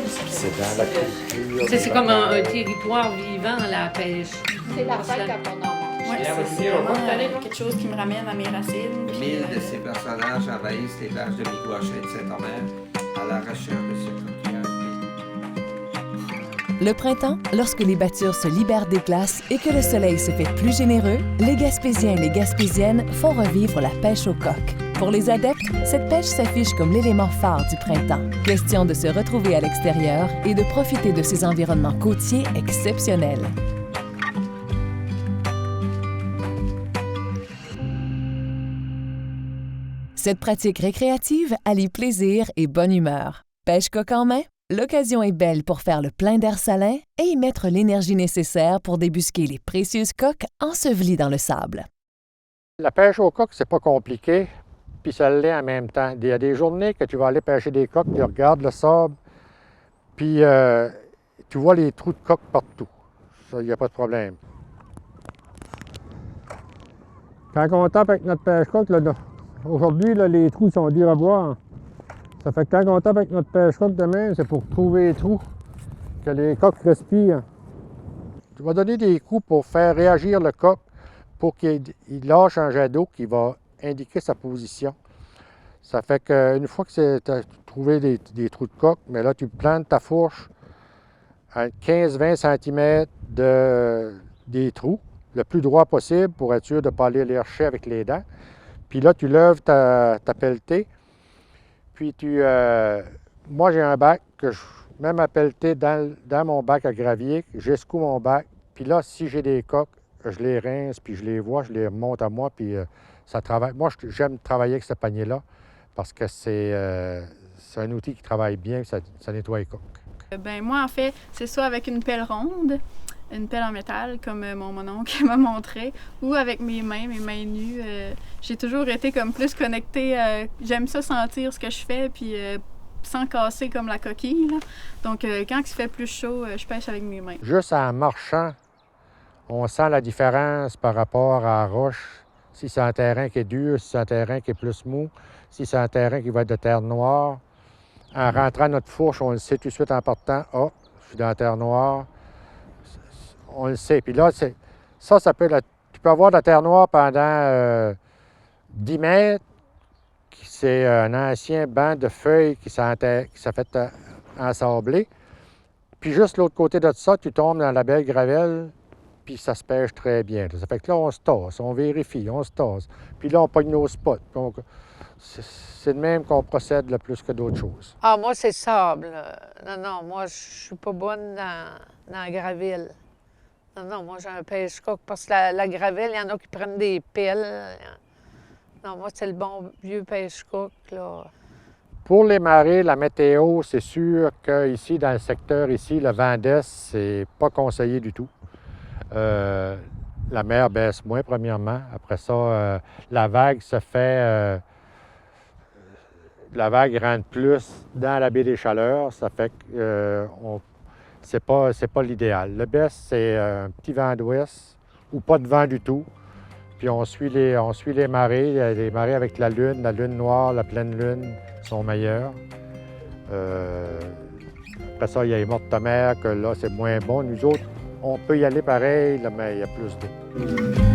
C'est dans la culture. C'est comme un territoire vivant, la pêche. C'est la fête à Pont-Normand. Oui, c'est vraiment quelque chose qui me ramène à mes racines. Mille de ces personnages envahissent les plages de Miguacha et de Saint-Omer à la recherche de ce coquillage. Le printemps, lorsque les battures se libèrent des glaces et que le soleil se fait plus généreux, les Gaspésiens et les Gaspésiennes font revivre la pêche aux coques. Pour les adeptes, cette pêche s'affiche comme l'élément phare du printemps. Question de se retrouver à l'extérieur et de profiter de ces environnements côtiers exceptionnels. Cette pratique récréative allie plaisir et bonne humeur. Pêche coque en main, l'occasion est belle pour faire le plein d'air salin et y mettre l'énergie nécessaire pour débusquer les précieuses coques ensevelies dans le sable. La pêche aux coques, c'est pas compliqué, puis ça l'est en même temps. Il y a des journées que tu vas aller pêcher des coques, tu regardes le sable, puis tu vois les trous de coques partout. Ça, il n'y a pas de problème. Quand on tape avec notre pêche-coque, aujourd'hui, les trous sont durs à voir. Ça fait que quand on tape avec notre pêche-coque de même, c'est pour trouver les trous, que les coques respirent. Tu vas donner des coups pour faire réagir le coq pour qu'il lâche un jet d'eau qui va indiquer sa position. Ça fait qu'une fois que tu as trouvé des trous de coque, mais là, tu plantes ta fourche à 15-20 cm des trous, le plus droit possible pour être sûr de ne pas aller les chercher avec les dents. Puis là, tu lèves ta pelletée. Puis moi, j'ai un bac que je mets ma pelletée dans mon bac à gravier, j'escoue mon bac. Puis là, si j'ai des coques, je les rince, puis je les vois, je les remonte à moi, puis ça travaille. Moi, j'aime travailler avec ce panier-là parce que c'est un outil qui travaille bien, ça nettoie les coques. Ben moi, en fait, c'est soit avec une pelle ronde, une pelle en métal, comme mon oncle m'a montré, ou avec mes mains nues. J'ai toujours été comme plus connectée. J'aime ça sentir ce que je fais, puis sans casser comme la coquille, là. Donc, quand il fait plus chaud, je pêche avec mes mains. Juste en marchant, on sent la différence par rapport à la roche. Si c'est un terrain qui est dur, si c'est un terrain qui est plus mou, si c'est un terrain qui va être de terre noire. En rentrant notre fourche, on le sait tout de suite en partant. « Ah, je suis dans la terre noire. » On le sait. Puis là, ça peut être... Tu peux avoir de la terre noire pendant 10 mètres. C'est un ancien banc de feuilles qui s'est fait ensabler. Puis juste l'autre côté de ça, tu tombes dans la belle gravelle, puis ça se pêche très bien. Ça fait que là, on se tasse, on vérifie, on se tasse. Puis là, on pogne nos spots. Donc, c'est de même qu'on procède là, plus que d'autres choses. Ah, moi, c'est sable. Non, moi, je suis pas bonne dans la graville. Non, moi, j'ai un pêche-coque parce que la gravelle, il y en a qui prennent des pelles. Non, moi, c'est le bon vieux pêche-coque, là. Pour les marées, la météo, c'est sûr qu'ici, dans le secteur ici, le vent d'est, c'est pas conseillé du tout. La mer baisse moins, premièrement. Après ça, la vague se fait... la vague rentre plus dans la baie des Chaleurs. Ça fait que c'est pas l'idéal. Le best, c'est un petit vent d'ouest ou pas de vent du tout. Puis on suit les marées. Les marées avec la lune noire, la pleine lune sont meilleures. Après ça, il y a les mortes de mer, que là, c'est moins bon. Nous autres, on peut y aller pareil, là, mais il y a plus d'eau.